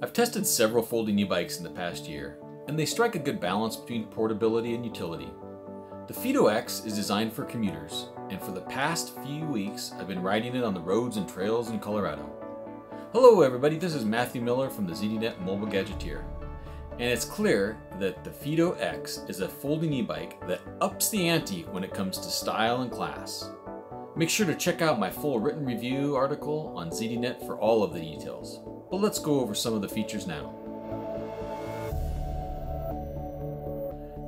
I've tested several folding e-bikes in the past year, and they strike a good balance between portability and utility. The Fiido X is designed for commuters, and for the past few weeks I've been riding it on the roads and trails in Colorado. Hello everybody, this is Matthew Miller from the ZDNET Mobile Gadgeteer. And it's clear that the Fiido X is a folding e-bike that ups the ante when it comes to style and class. Make sure to check out my full written review article on ZDNET for all of the details. But let's go over some of the features now.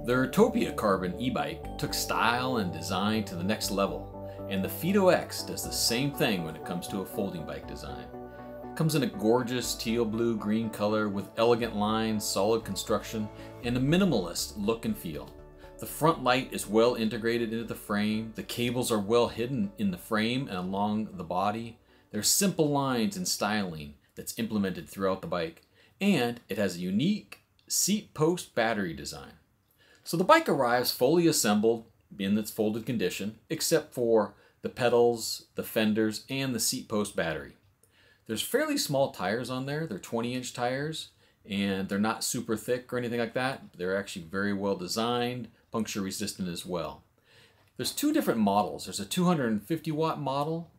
The Utopia Carbon e-bike took style and design to the next level, and the Fiido X does the same thing when it comes to a folding bike design. It comes in a gorgeous teal blue green color with elegant lines, solid construction, and a minimalist look and feel. The front light is well integrated into the frame, the cables are well hidden in the frame and along the body. There's simple lines and styling that's implemented throughout the bike, and it has a unique seat post battery design. So the bike arrives fully assembled in its folded condition, except for the pedals, the fenders, and the seat post battery. There's fairly small tires on there. They're 20-inch tires, and they're not super thick or anything like that. They're actually very well designed, puncture resistant as well. There's two different models. There's a 250 watt model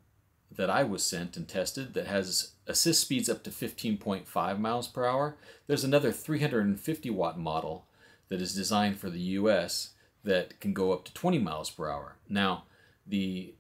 that I was sent and tested that has assist speeds up to 15.5 miles per hour. There's another 350 watt model that is designed for the US that can go up to 20 miles per hour. Now, the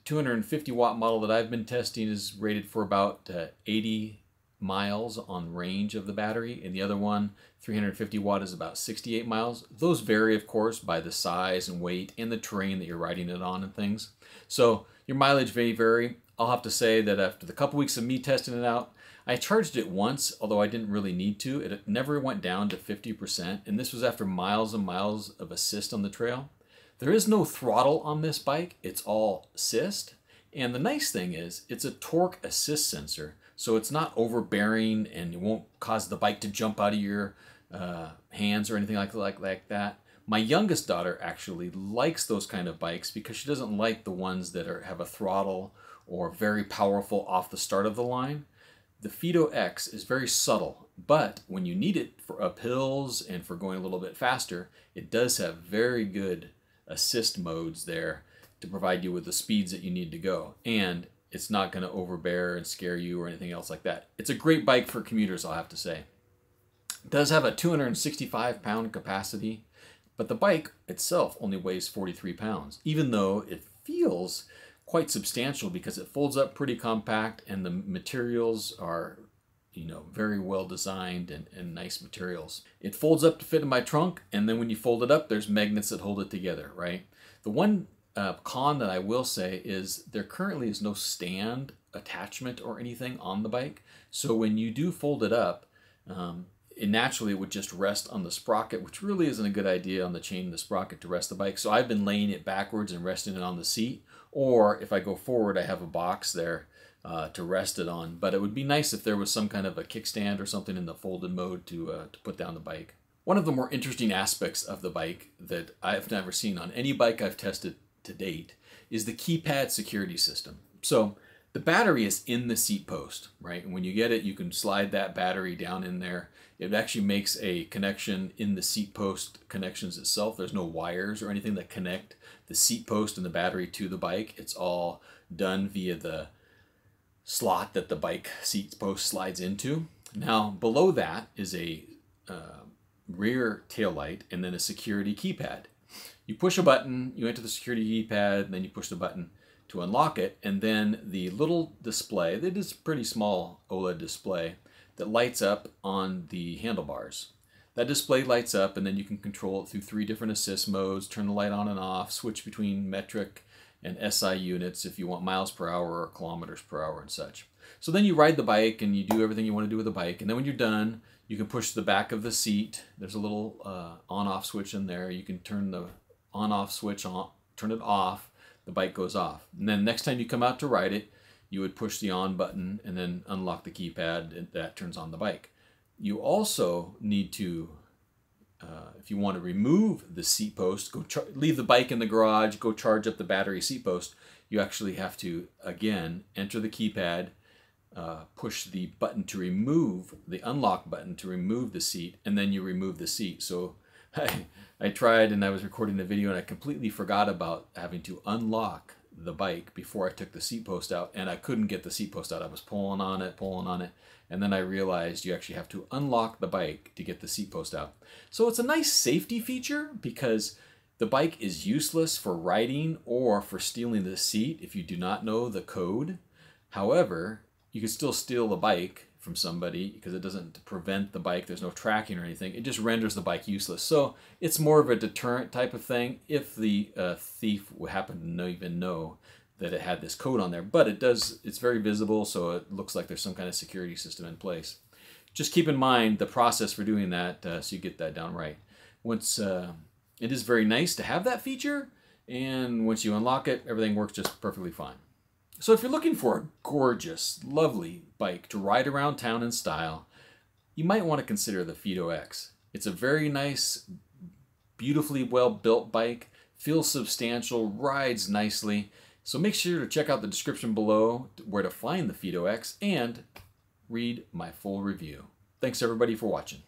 250 watt model that I've been testing is rated for about 80 miles on range of the battery, and the other one, 350 watt, is about 68 miles. Those vary, of course, by the size and weight and the terrain that you're riding it on and things. So your mileage may vary. I'll have to say that after the couple weeks of me testing it out, I charged it once, although I didn't really need to. It never went down to 50%, and this was after miles and miles of assist on the trail. There is no throttle on this bike. It's all assist. And the nice thing is it's a torque assist sensor, so it's not overbearing and it won't cause the bike to jump out of your hands or anything like that. My youngest daughter actually likes those kind of bikes because she doesn't like the ones that have a throttle or very powerful off the start of the line. The Fiido X is very subtle, but when you need it for up hills and for going a little bit faster, it does have very good assist modes there to provide you with the speeds that you need to go. And it's not going to overbear and scare you or anything else like that. It's a great bike for commuters, I'll have to say. It does have a 265 pound capacity, but the bike itself only weighs 43 pounds, even though it feels quite substantial because it folds up pretty compact and the materials are, very well designed and nice materials. It folds up to fit in my trunk, and then when you fold it up, there's magnets that hold it together, right? The one con that I will say is there currently is no stand attachment or anything on the bike. So when you do fold it up, it naturally would just rest on the sprocket, which really isn't a good idea on the chain of the sprocket to rest the bike. So I've been laying it backwards and resting it on the seat. Or if I go forward, I have a box there to rest it on. But it would be nice if there was some kind of a kickstand or something in the folded mode to put down the bike. One of the more interesting aspects of the bike that I've never seen on any bike I've tested to date is the keypad security system. So the battery is in the seat post, right? And when you get it, you can slide that battery down in there. It actually makes a connection in the seat post connections itself. There's no wires or anything that connect the seat post and the battery to the bike. It's all done via the slot that the bike seat post slides into. Now below that is a rear tail light and then a security keypad. You push a button, you enter the security keypad, and then you push the button to unlock it, and then the little display, it is a pretty small OLED display, that lights up on the handlebars. That display lights up, and then you can control it through 3 different assist modes, turn the light on and off, switch between metric and SI units if you want miles per hour or kilometers per hour and such. So then you ride the bike and you do everything you want to do with the bike, and then when you're done, you can push the back of the seat. There's a little on-off switch in there. You can turn the on-off switch on, turn it off, the bike goes off. And then next time you come out to ride it, you would push the on button and then unlock the keypad, and that turns on the bike. You also need to, if you want to remove the seat post, leave the bike in the garage, go charge up the battery seat post, you actually have to, again, enter the keypad, push the button to remove, the unlock button to remove the seat, and then you remove the seat. So I tried and I was recording the video and I completely forgot about having to unlock the bike before I took the seat post out, and I couldn't get the seat post out. I was pulling on it, and then I realized you actually have to unlock the bike to get the seat post out. So it's a nice safety feature because the bike is useless for riding or for stealing the seat if you do not know the code. However, you can still steal the bike from somebody because it doesn't prevent the bike. There's no tracking or anything. It just renders the bike useless. So it's more of a deterrent type of thing if the thief would happen to even know that it had this code on there. But it does, it's very visible, so it looks like there's some kind of security system in place. Just keep in mind the process for doing that so you get that down right. Once it is very nice to have that feature, and once you unlock it, everything works just perfectly fine. So if you're looking for a gorgeous, lovely bike to ride around town in style, you might want to consider the Fiido X. It's a very nice, beautifully well-built bike, feels substantial, rides nicely. So make sure to check out the description below where to find the Fiido X and read my full review. Thanks everybody for watching.